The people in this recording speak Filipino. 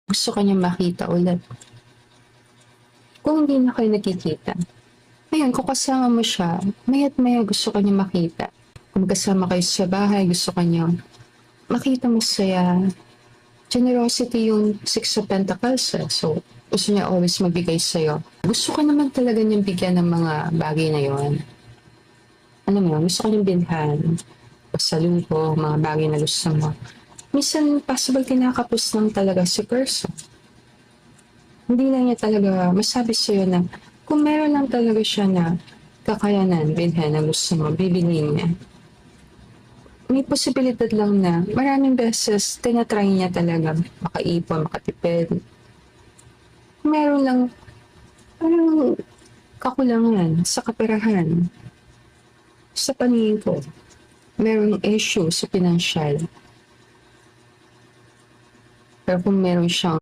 gusto ka niya makita ulit. Kung hindi na kayo nakikita, ngayon kung kasama mo siya, maya't maya gusto ka niya makita. Kung kasama kayo sa bahay, gusto ka niya makita mo saya. Generosity yung Six of Pentacles. So, gusto niya always magbigay sa'yo. Gusto ka naman talaga niyang bigyan ng mga bagay na yon. Ano mo, gusto ka niyang bilhan. Pasalubong, mga bagay na gusto mo. Minsan, possible kinakapos lang talaga si person. Hindi lang niya talaga masabi sa'yo na kung meron lang talaga siya na kakayanan, bilhan na gusto mo, bibili niya. May posibilidad lang na maraming beses tinatry niya talaga makaipon, makatipid. Meron lang parang kakulangan sa kaperahan. Sa paningin ko, merong issue sa financial. Pero kung meron siyang